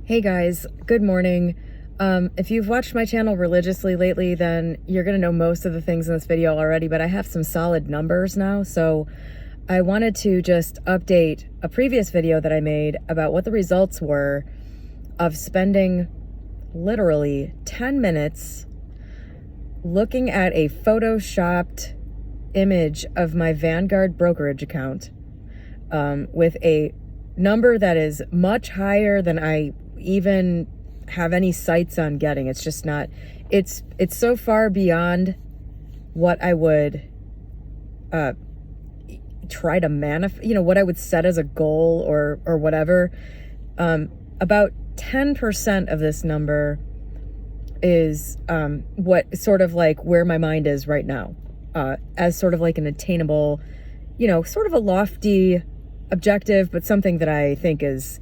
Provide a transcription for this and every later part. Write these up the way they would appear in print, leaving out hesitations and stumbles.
Hey guys, good morning. If you've watched my channel religiously lately, then you're going to know most of the things in this video already, but I have some solid numbers now. So I wanted to just update a previous video that I made about what the results were of spending literally 10 minutes looking at a photoshopped image of my Vanguard brokerage account with a number that is much higher than I even have any sights on getting. It's just not, it's so far beyond what I would try to what I would set as a goal or whatever. About 10% of this number is what sort of like where my mind is right now, as sort of like an attainable, sort of a lofty objective, but something that I think is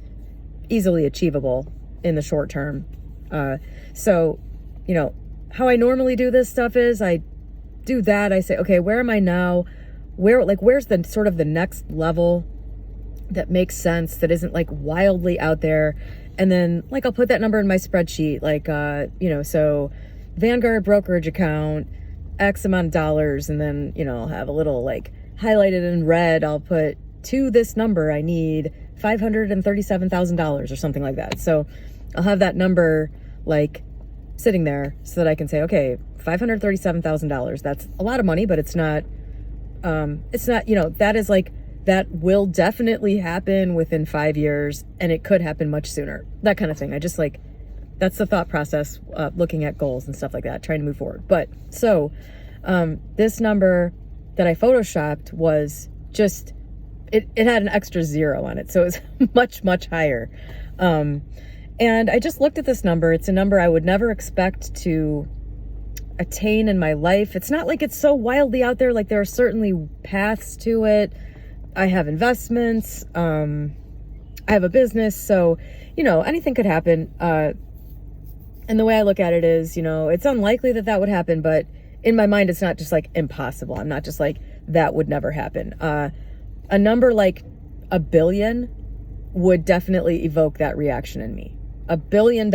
easily achievable in the short term. So, how I normally do this stuff is I do that. I say, okay, where am I now? Where's the sort of the next level that makes sense, that isn't like wildly out there? And then I'll put that number in my spreadsheet, so Vanguard brokerage account, X amount of dollars. And then, I'll have a little highlighted in red. I'll put to this number, I need $537,000 or something like that. So I'll have that number sitting there so that I can say, okay, $537,000. That's a lot of money, but it's not, that is that will definitely happen within 5 years, and it could happen much sooner. That kind of thing. I just that's the thought process, looking at goals and stuff like that, trying to move forward. But so, this number that I photoshopped was just, it had an extra zero on it. So it was much, much higher. And I just looked at this number. It's a number I would never expect to attain in my life. It's not like it's so wildly out there. There are certainly paths to it. I have investments. I have a business. So, anything could happen. And the way I look at it is, it's unlikely that would happen, but in my mind, it's not just impossible. I'm not just that would never happen. A number like $1 billion would definitely evoke that reaction in me. $1 billion.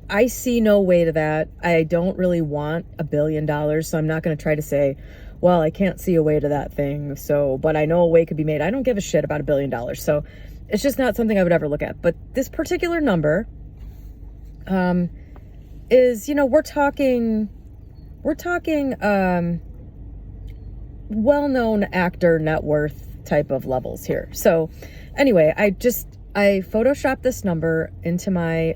I see no way to that. I don't really want $1 billion. So I'm not going to try to say, well, I can't see a way to that thing. So, but I know a way could be made. I don't give a shit about $1 billion. So it's just not something I would ever look at. But this particular number, is, we're talking, well-known actor net worth type of levels here. So anyway, I photoshopped this number into my,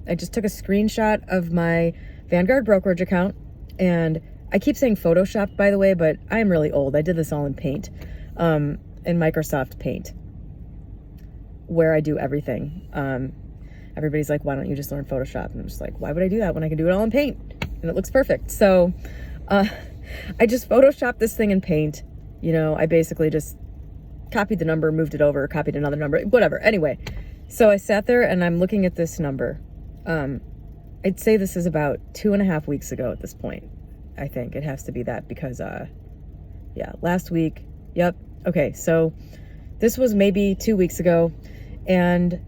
I just took a screenshot of my Vanguard brokerage account, and I keep saying photoshopped, by the way, but I'm really old. I did this all in Paint, in Microsoft Paint, where I do everything. Everybody's like, why don't you just learn Photoshop? And I'm just like, why would I do that when I can do it all in Paint? And it looks perfect. So, I just photoshopped this thing in Paint. I basically just copied the number, moved it over, copied another number, whatever. Anyway, so I sat there and I'm looking at this number. I'd say this is about 2.5 weeks ago at this point. I think it has to be that because, last week. Yep. Okay. So this was maybe 2 weeks ago. And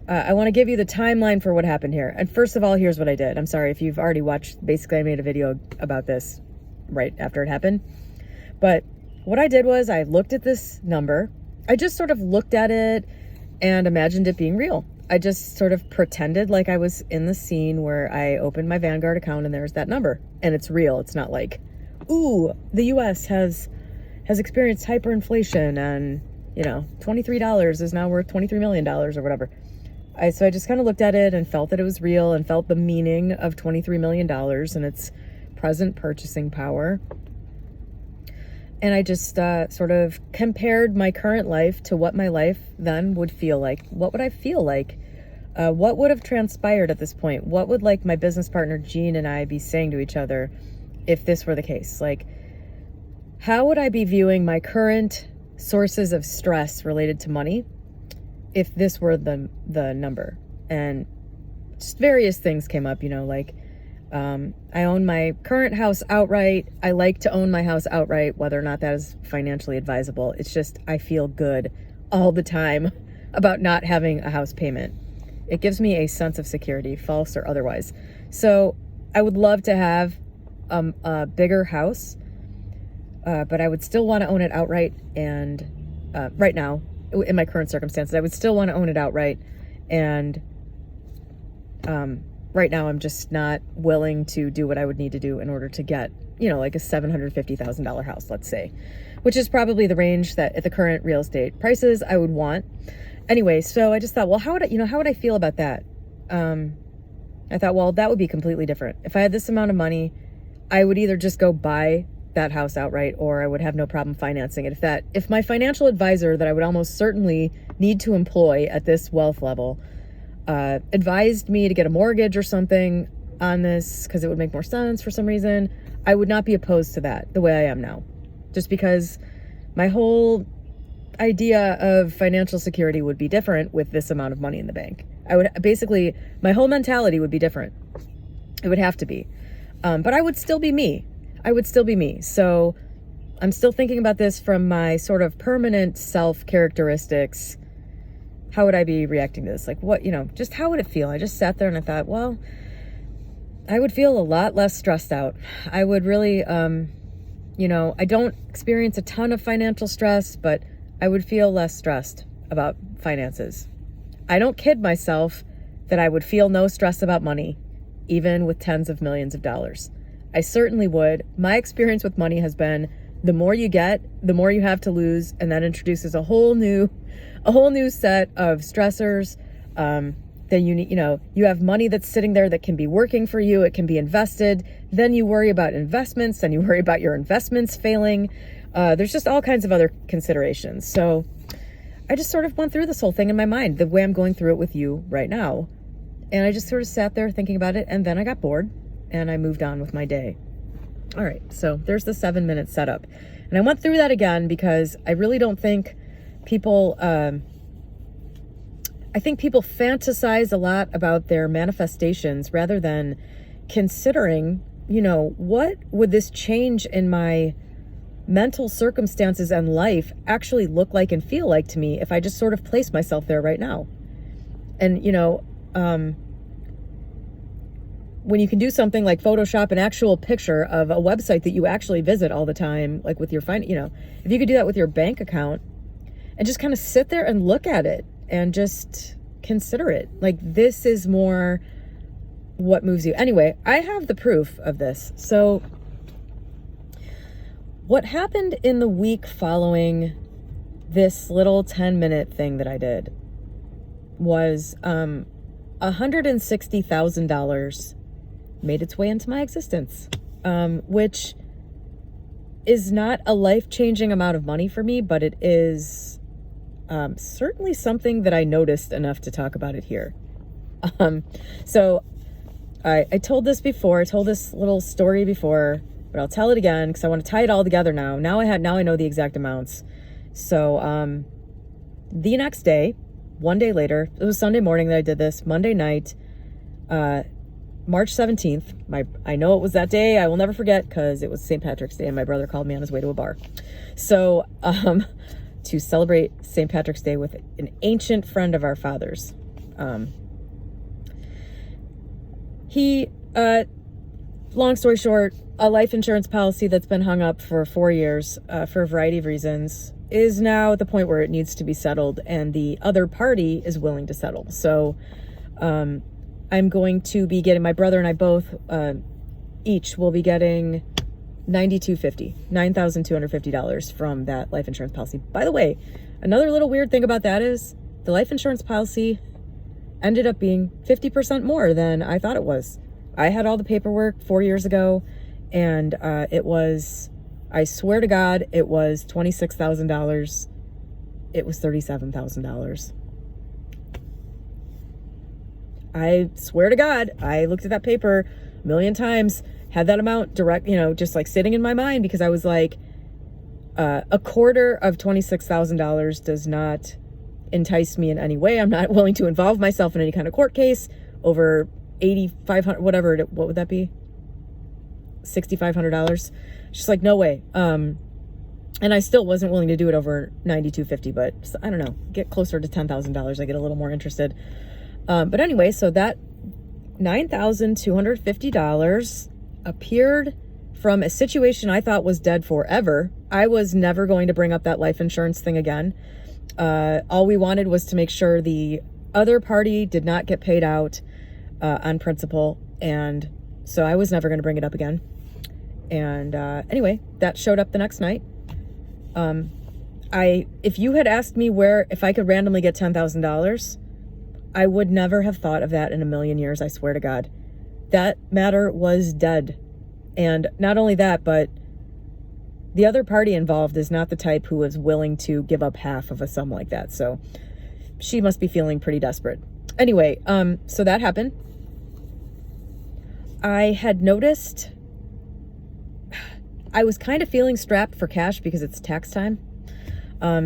I want to give you the timeline for what happened here. And first of all, here's what I did. I'm sorry if you've already watched. Basically, I made a video about this right after it happened. But what I did was I looked at this number. I just sort of looked at it and imagined it being real. I just sort of pretended like I was in the scene where I opened my Vanguard account and there's that number. And it's real. It's not like, ooh, the U.S. has experienced hyperinflation and, $23 is now worth $23 million or whatever. So I just kind of looked at it and felt that it was real and felt the meaning of $23 million and its present purchasing power. And I just sort of compared my current life to what my life then would feel like. What would I feel like? What would have transpired at this point? What would my business partner Jean and I be saying to each other if this were the case? How would I be viewing my current sources of stress related to money if this were the number? And just various things came up, I own my current house outright. I like to own my house outright, whether or not that is financially advisable. It's just, I feel good all the time about not having a house payment. It gives me a sense of security, false or otherwise. So I would love to have a bigger house, but I would still want to own it outright. And right now, in my current circumstances, I would still want to own it outright. And right now, I'm just not willing to do what I would need to do in order to get, like a $750,000 house, let's say, which is probably the range that at the current real estate prices I would want. Anyway, so I just thought, well, how would I feel about that? I thought, well, that would be completely different. If I had this amount of money, I would either just go buy that house outright, or I would have no problem financing it. If my financial advisor that I would almost certainly need to employ at this wealth level advised me to get a mortgage or something on this because it would make more sense for some reason, I would not be opposed to that the way I am now. Just because my whole idea of financial security would be different with this amount of money in the bank. My whole mentality would be different. It would have to be. But I would still be me. So I'm still thinking about this from my sort of permanent self characteristics. How would I be reacting to this? Like what, just how would it feel? I just sat there and I thought, well, I would feel a lot less stressed out. I would really, I don't experience a ton of financial stress, but I would feel less stressed about finances. I don't kid myself that I would feel no stress about money, even with tens of millions of dollars. I certainly would. My experience with money has been the more you get, the more you have to lose, and that introduces a whole new set of stressors. Then you have money that's sitting there that can be working for you. It can be invested. Then you worry about investments, and you worry about your investments failing. There's just all kinds of other considerations. So I just sort of went through this whole thing in my mind, the way I'm going through it with you right now. And I just sort of sat there thinking about it, and then I got bored and I moved on with my day. All right, so there's the 7-minute setup. And I went through that again because I really don't think people, I think people fantasize a lot about their manifestations rather than considering, what would this change in my mental circumstances and life actually look like and feel like to me if I just sort of place myself there right now. And, when you can do something like Photoshop an actual picture of a website that you actually visit all the time, like with your if you could do that with your bank account and just kind of sit there and look at it and just consider it, like this is more what moves you. Anyway, I have the proof of this. So what happened in the week following this little 10-minute thing that I did was $160,000 made its way into my existence, which is not a life-changing amount of money for me, but it is certainly something that I noticed enough to talk about it here. So I told this before, I told this little story before, but I'll tell it again because I want to tie it all together now. Now I know the exact amounts. So the next day, one day later, it was Sunday morning that I did this, Monday night, March 17th. I know it was that day. I will never forget because it was St. Patrick's Day and my brother called me on his way to a bar. So to celebrate St. Patrick's Day with an ancient friend of our father's. Long story short, a life insurance policy that's been hung up for 4 years for a variety of reasons is now at the point where it needs to be settled, and the other party is willing to settle. So I'm going to be getting, my brother and I both each will be getting $9,250 from that life insurance policy. By the way, another little weird thing about that is the life insurance policy ended up being 50% more than I thought it was. I had all the paperwork 4 years ago, and it was, I swear to God, it was $26,000. It was $37,000. I swear to God, I looked at that paper a million times, had that amount direct, just like sitting in my mind, because I was like, a quarter of $26,000 does not entice me in any way. I'm not willing to involve myself in any kind of court case over $8,500, whatever, what would that be? $6,500. Just like, no way. And I still wasn't willing to do it over $9,250, but I don't know, get closer to $10,000. I get a little more interested. But anyway, so that $9,250 appeared from a situation I thought was dead forever. I was never going to bring up that life insurance thing again. All we wanted was to make sure the other party did not get paid out on principal. And so I was never going to bring it up again. And anyway, that showed up the next night. If you had asked me if I could randomly get $10,000, I would never have thought of that in a million years, I swear to God. That matter was dead. And not only that, but the other party involved is not the type who is willing to give up half of a sum like that. So she must be feeling pretty desperate. Anyway, so that happened. I had noticed I was kind of feeling strapped for cash because it's tax time.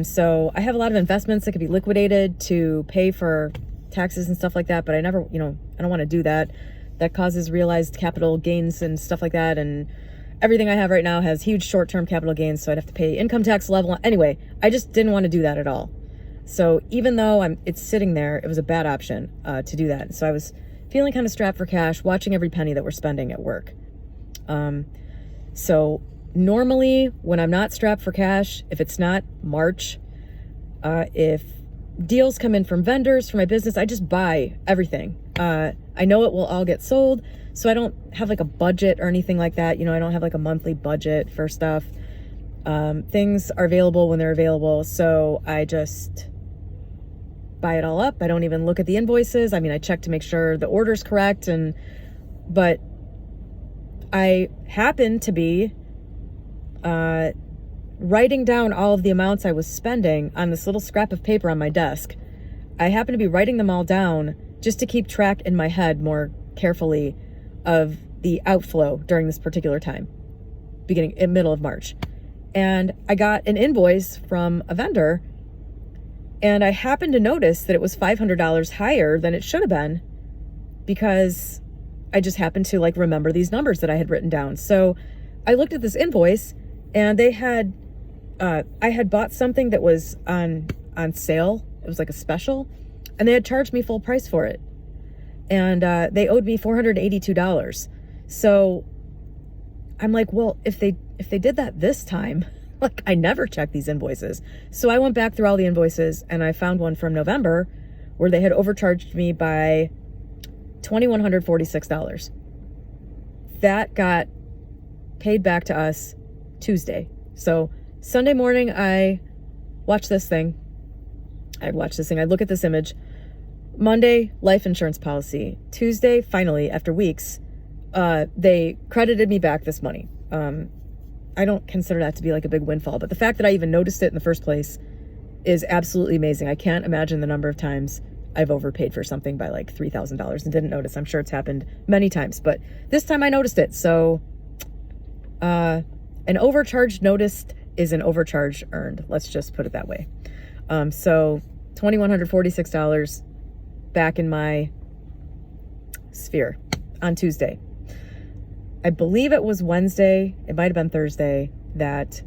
So I have a lot of investments that could be liquidated to pay for taxes and stuff like that, but I never, I don't want to do that. That causes realized capital gains and stuff like that. And everything I have right now has huge short-term capital gains, so I'd have to pay income tax level. Anyway, I just didn't want to do that at all. So even though it's sitting there, it was a bad option to do that. So I was feeling kind of strapped for cash, watching every penny that we're spending at work. So normally when I'm not strapped for cash, if it's not March, if deals come in from vendors for my business, I just buy everything. I know it will all get sold, so I don't have like a budget or anything like that. I don't have like a monthly budget for stuff. Things are available when they're available, so I just buy it all up. I don't even look at the invoices. I mean, I check to make sure the order's correct, but I happen to be writing down all of the amounts I was spending on this little scrap of paper on my desk. I happen to be writing them all down just to keep track in my head more carefully of the outflow during this particular time, beginning in middle of March. And I got an invoice from a vendor, and I happened to notice that it was $500 higher than it should have been, because I just happened to remember these numbers that I had written down. So I looked at this invoice, and they had I had bought something that was on sale. It was like a special, and they had charged me full price for it. And they owed me $482. So I'm like, well, if they did that this time, I never check these invoices. So I went back through all the invoices, and I found one from November where they had overcharged me by $2,146. That got paid back to us Tuesday. So Sunday morning, I watch this thing. I look at this image. Monday, life insurance policy. Tuesday, finally, after weeks, they credited me back this money. I don't consider that to be like a big windfall, but the fact that I even noticed it in the first place is absolutely amazing. I can't imagine the number of times I've overpaid for something by like $3,000 and didn't notice. I'm sure it's happened many times, but this time I noticed it. So an overcharge noticed is an overcharge earned. Let's just put it that way. So $2,146 back in my sphere on Tuesday. I believe it was Wednesday, it might have been Thursday, that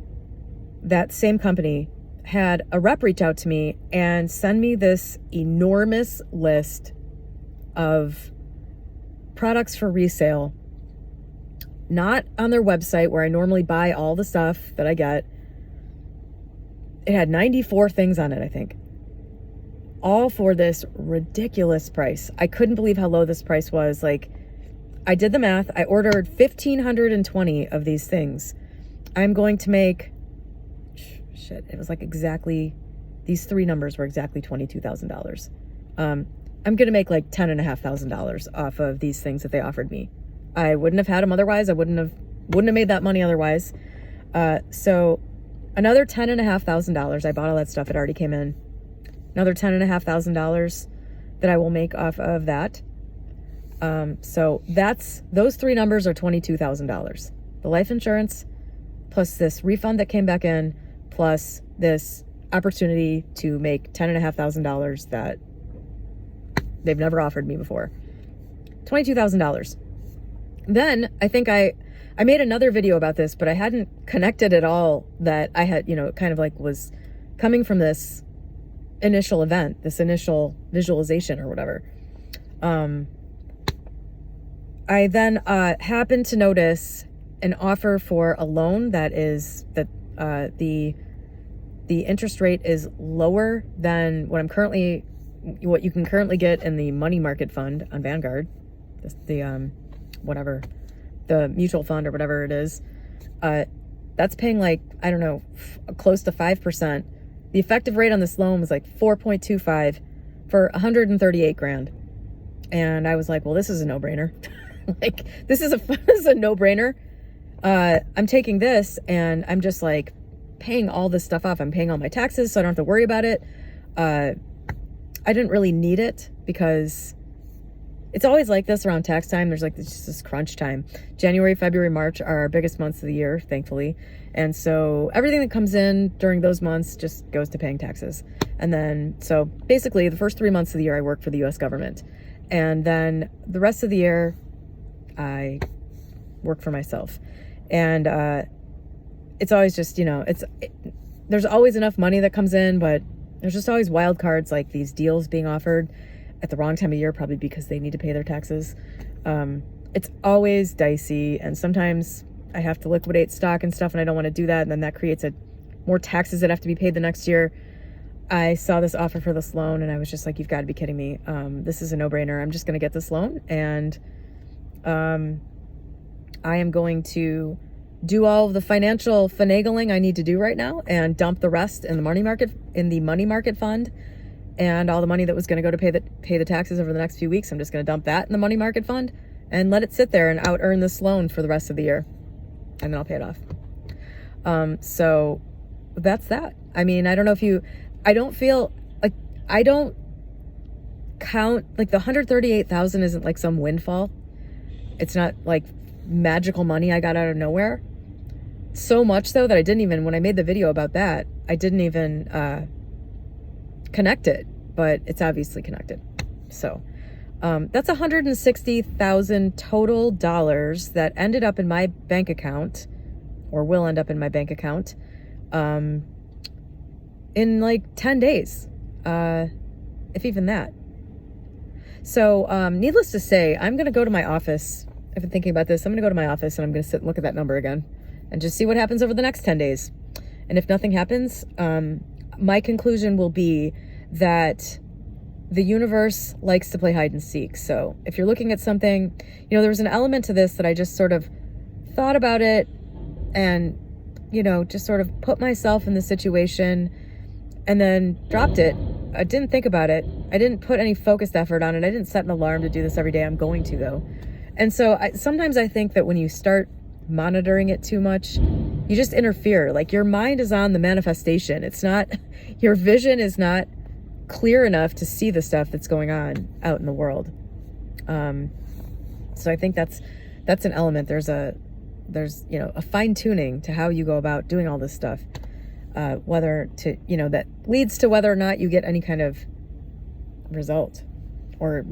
same company had a rep reach out to me and send me this enormous list of products for resale, not on their website where I normally buy all the stuff that I get. It had 94 things on it, I think, all for this ridiculous price. I couldn't believe how low this price was. I did the math. I ordered 1,520 of these things. I'm going to make, it was exactly, these three numbers were exactly $22,000. I'm going to make $10,500 off of these things that they offered me. I wouldn't have had them otherwise. I wouldn't have made that money otherwise. So another $10,500. I bought all that stuff. It already came in. Another $10,500 that I will make off of that. So those three numbers are $22,000. The life insurance, plus this refund that came back in, plus this opportunity to make $10,500 that they've never offered me before. $22,000. Then I think I made another video about this, but I hadn't connected at all that I had, was coming from this initial event, this initial visualization or whatever. I then happened to notice an offer for a loan that is that the interest rate is lower than what you can currently get in the money market fund on Vanguard, the mutual fund or whatever it is. That's paying like, I don't know, close to 5%. The effective rate on this loan was like 4.25 for 138 grand. And I was like, well, this is a no-brainer. Like, this is a no-brainer. I'm taking this and I'm just like paying all this stuff off. I'm paying all my taxes, so I don't have to worry about it. I didn't really need it because it's always like this around tax time. There's like just this crunch time. January, February, March are our biggest months of the year, thankfully. And so everything that comes in during those months just goes to paying taxes. And then, so basically the first 3 months of the year I work for the US government. And then the rest of the year I work for myself. And it's always just, there's always enough money that comes in, but there's just always wild cards, like these deals being offered at the wrong time of year, probably because they need to pay their taxes. It's always dicey, and sometimes I have to liquidate stock and stuff, and I don't want to do that, and then that creates more taxes that have to be paid the next year. I saw this offer for this loan, and I was just like, you've got to be kidding me. This is a no-brainer. I'm just going to get this loan, and I am going to do all of the financial finagling I need to do right now and dump the rest in the money market fund. And all the money that was going to go to pay the taxes over the next few weeks, I'm just going to dump that in the money market fund and let it sit there and out earn this loan for the rest of the year, and then I'll pay it off. So that's that. I mean, I don't know if I don't feel like, I don't count, like the 138,000 isn't like some windfall. It's not like magical money I got out of nowhere. So much so that when I made the video about that, I didn't even connect it, but it's obviously connected. So that's $160,000 total dollars that ended up in my bank account, or will end up in my bank account, in like 10 days, if even that. So needless to say, I'm going to go to my office. I've been thinking about this. I'm going to go to my office and I'm going to sit and look at that number again and just see what happens over the next 10 days. And if nothing happens, my conclusion will be that the universe likes to play hide and seek. So if you're looking at something, there was an element to this that I just sort of thought about it and, just sort of put myself in the situation and then dropped it. I didn't think about it. I didn't put any focused effort on it. I didn't set an alarm to do this every day. I'm going to, though. And so sometimes I think that when you start monitoring it too much, you just interfere. Like, your mind is on the manifestation. It's not, your vision is not clear enough to see the stuff that's going on out in the world. So I think that's an element. There's a fine tuning to how you go about doing all this stuff, that leads to whether or not you get any kind of result or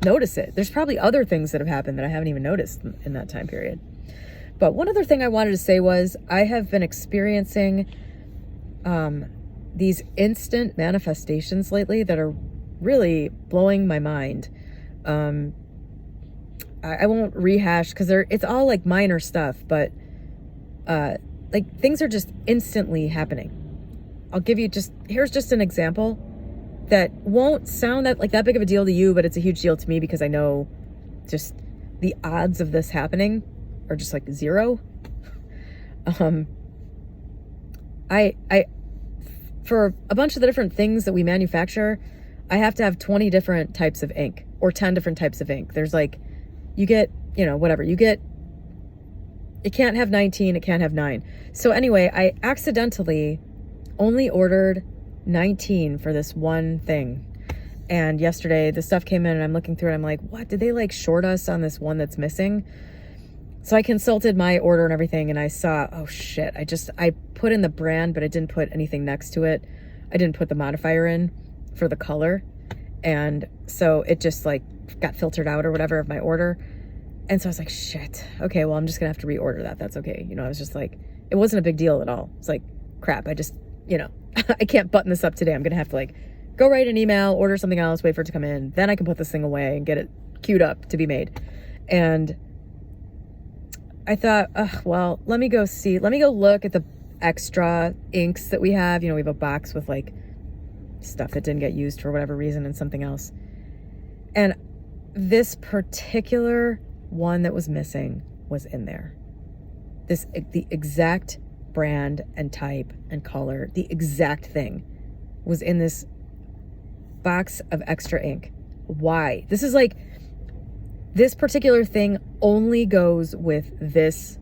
notice it. There's probably other things that have happened that I haven't even noticed in that time period. But one other thing I wanted to say was I have been experiencing these instant manifestations lately that are really blowing my mind. I won't rehash because it's all like minor stuff, but like things are just instantly happening. I'll give you here's just an example that won't sound that big of a deal to you, but it's a huge deal to me because I know just the odds of this happening are just like zero. For a bunch of the different things that we manufacture, I have to have 20 different types of ink or 10 different types of ink. There's like, you get, it can't have 19, it can't have 9. So anyway, I accidentally only ordered 19 for this one thing. And yesterday the stuff came in and I'm looking through it. I'm like, what? Did they like short us on this one that's missing? So I consulted my order and everything and I saw, oh shit, I put in the brand, but I didn't put anything next to it. I didn't put the modifier in for the color. And so it just like got filtered out or whatever of my order. And so I was like, shit, okay, well, I'm just gonna have to reorder that. That's okay. I was just like, it wasn't a big deal at all. It's like, crap, I just, I can't button this up today. I'm gonna have to like go write an email, order something else, wait for it to come in. Then I can put this thing away and get it queued up to be made. And I thought, well, let me go look at the extra inks that we have. You know, we have a box with like stuff that didn't get used for whatever reason and something else. And this particular one that was missing was in there. The exact brand and type and color, the exact thing was in this box of extra ink. Why? This is like, this particular thing only goes with this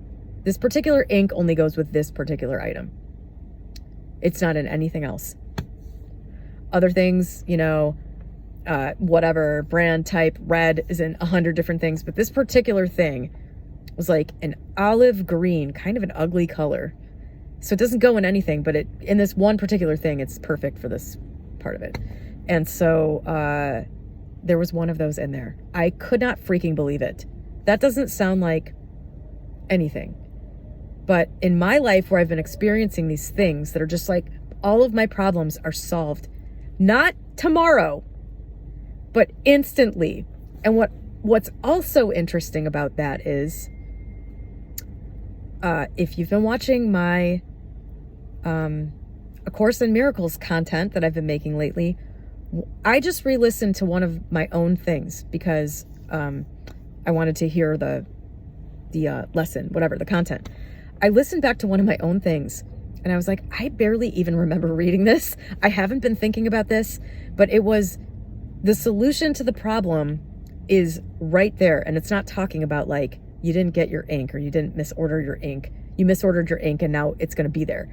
particular ink only goes with this particular item. It's not in anything else. Other things, you know, whatever brand type, red is in 100 different things, but this particular thing was like an olive green, kind of an ugly color. So it doesn't go in anything, but in this one particular thing, it's perfect for this part of it. And so there was one of those in there. I could not freaking believe it. That doesn't sound like anything. But in my life where I've been experiencing these things that are just like, all of my problems are solved, not tomorrow, but instantly. And what's also interesting about that is, if you've been watching my A Course in Miracles content that I've been making lately, I just re-listened to one of my own things because I wanted to hear the lesson, whatever, the content. I listened back to one of my own things and I was like, I barely even remember reading this. I haven't been thinking about this, but it was the solution to the problem is right there. And it's not talking about like, you didn't get your ink or you didn't misorder your ink. You misordered your ink and now it's going to be there.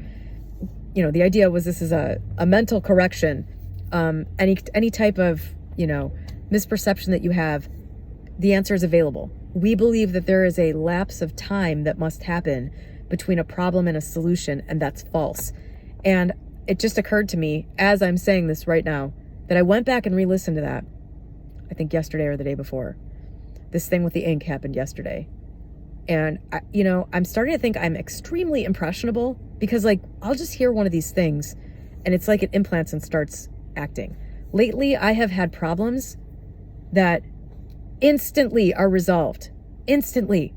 You know, the idea was this is a mental correction. Any type of, you know, misperception that you have, the answer is available. We believe that there is a lapse of time that must happen between a problem and a solution, and that's false. And it just occurred to me as I'm saying this right now that I went back and re-listened to that, I think yesterday or the day before. This thing with the ink happened yesterday. And, I'm starting to think I'm extremely impressionable because, like, I'll just hear one of these things and it's like it implants and starts acting. Lately, I have had problems that instantly are resolved. Instantly.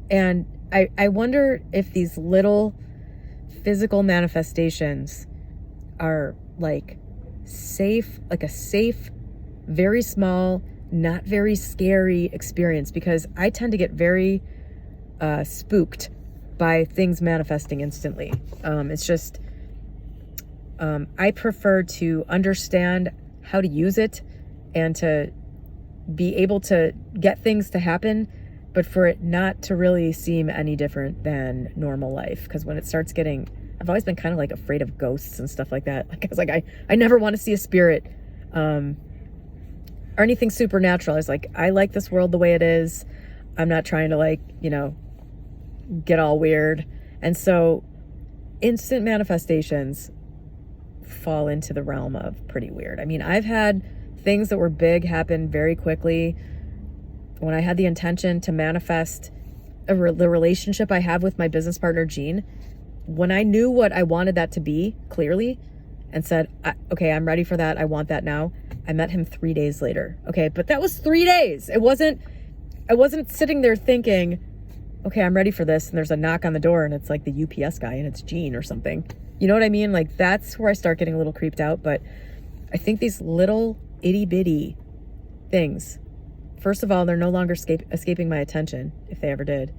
And I wonder if these little physical manifestations are like safe, like a safe, very small, not very scary experience, because I tend to get very spooked by things manifesting instantly. It's just, I prefer to understand how to use it and to be able to get things to happen, but for it not to really seem any different than normal life. Because when it starts getting, I've always been kind of like afraid of ghosts and stuff like that. Like I was like, I never want to see a spirit or anything supernatural. I was like, I like this world the way it is. I'm not trying to like, get all weird. And so instant manifestations fall into the realm of pretty weird. I mean, I've had things that were big happen very quickly. When I had the intention to manifest the relationship I have with my business partner, Jean, when I knew what I wanted that to be clearly and said, okay, I'm ready for that. I want that now. I met him 3 days later. Okay. But that was 3 days. I wasn't sitting there thinking, okay, I'm ready for this. And there's a knock on the door and it's like the UPS guy and it's Jean or something. You know what I mean? Like that's where I start getting a little creeped out. But I think these little itty bitty things, first of all, they're no longer escaping my attention, if they ever did.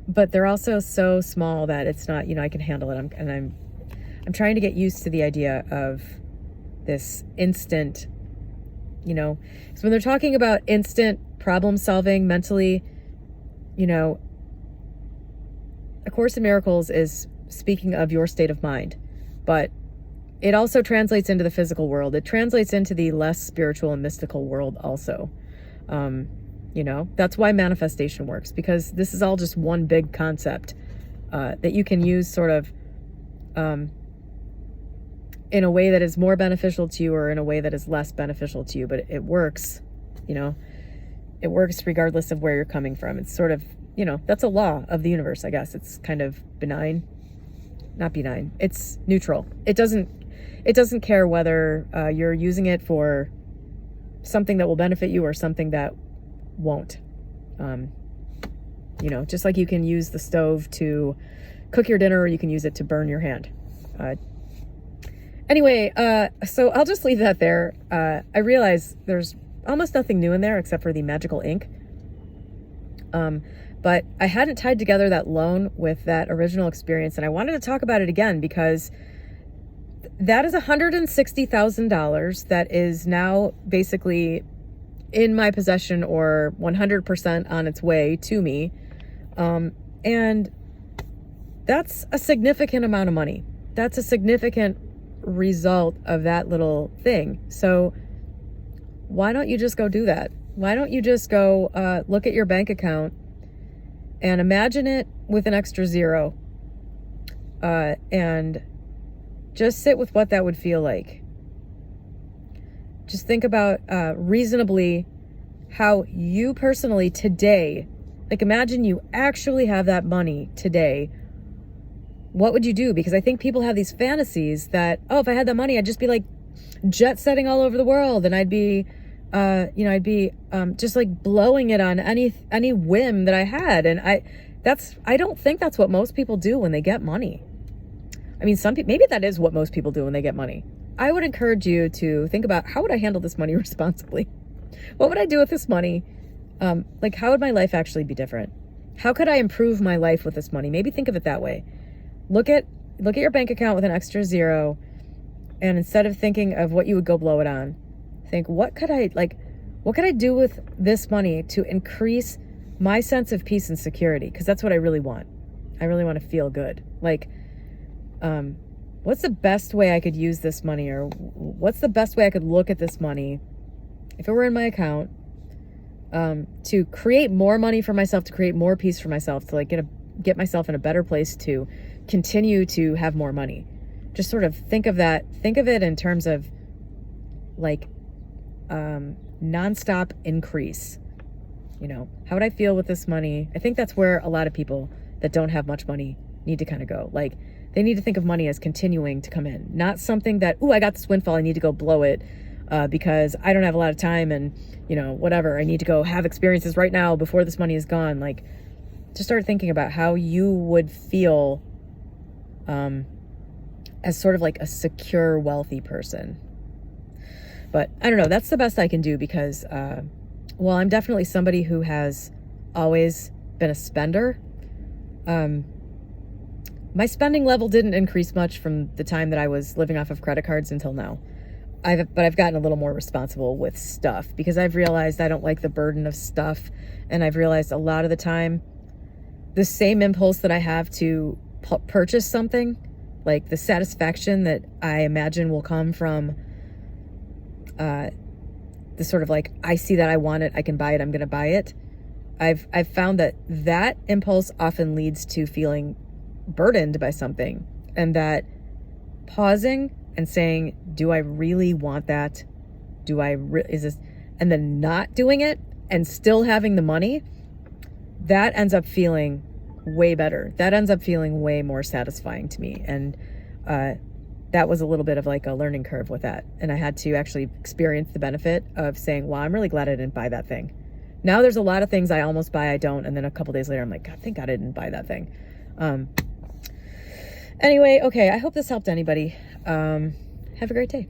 But they're also so small that it's not, I can handle it. I'm trying to get used to the idea of this instant, so when they're talking about instant problem solving mentally, A Course in Miracles is speaking of your state of mind, but it also translates into the physical world. It translates into the less spiritual and mystical world also. That's why manifestation works, because this is all just one big concept that you can use sort of in a way that is more beneficial to you or in a way that is less beneficial to you. But it works, it works regardless of where you're coming from. It's sort of, that's a law of the universe, I guess. It's kind of benign. not benign. It's neutral. It doesn't care whether you're using it for something that will benefit you or something that won't. You know, just like you can use the stove to cook your dinner, or you can use it to burn your hand. Anyway, so I'll just leave that there. I realize there's almost nothing new in there except for the magical ink. But I hadn't tied together that loan with that original experience, and I wanted to talk about it again because that is $160,000 that is now basically in my possession, or 100% on its way to me. And that's a significant amount of money. That's a significant result of that little thing. So why don't you just go do that? Why don't you just go look at your bank account and imagine it with an extra zero, and just sit with what that would feel like. Just think about reasonably how you personally today, like imagine you actually have that money today. What would you do? Because I think people have these fantasies that, oh, if I had that money, I'd just be like jet setting all over the world, and I'd be just like blowing it on any whim that I had. And I don't think that's what most people do when they get money. I mean, some people, maybe that is what most people do when they get money. I would encourage you to think about, how would I handle this money responsibly? What would I do with this money? Like, how would my life actually be different? How could I improve my life with this money? Maybe think of it that way. Look at your bank account with an extra zero, and instead of thinking of what you would go blow it on, think, what could I do with this money to increase my sense of peace and security? Because that's what I really want. I really want to feel good. Like, what's the best way I could use this money, or what's the best way I could look at this money if it were in my account, to create more money for myself, to create more peace for myself, to like get myself in a better place to continue to have more money. Just sort of think of it in terms of like nonstop increase. You know, how would I feel with this money? I think that's where a lot of people that don't have much money need to kind of go. Like, they need to think of money as continuing to come in, not something that, ooh, I got this windfall, I need to go blow it because I don't have a lot of time, and, you know, whatever, I need to go have experiences right now before this money is gone. Like, just start thinking about how you would feel as sort of like a secure, wealthy person. But I don't know, that's the best I can do because, well, I'm definitely somebody who has always been a spender. My spending level didn't increase much from the time that I was living off of credit cards until now. But I've gotten a little more responsible with stuff because I've realized I don't like the burden of stuff. And I've realized a lot of the time, the same impulse that I have to purchase something, like the satisfaction that I imagine will come from the sort of like, I see that I want it, I can buy it, I'm going to buy it. I've found that impulse often leads to feeling burdened by something, and that pausing and saying, do I really want that? Is this, and then not doing it and still having the money, that ends up feeling way better. That ends up feeling way more satisfying to me. And that was a little bit of like a learning curve with that. And I had to actually experience the benefit of saying, well, I'm really glad I didn't buy that thing. Now there's a lot of things I almost buy, I don't. And then a couple days later, I'm like, God, thank God I didn't buy that thing. Anyway, okay, I hope this helped anybody. Have a great day.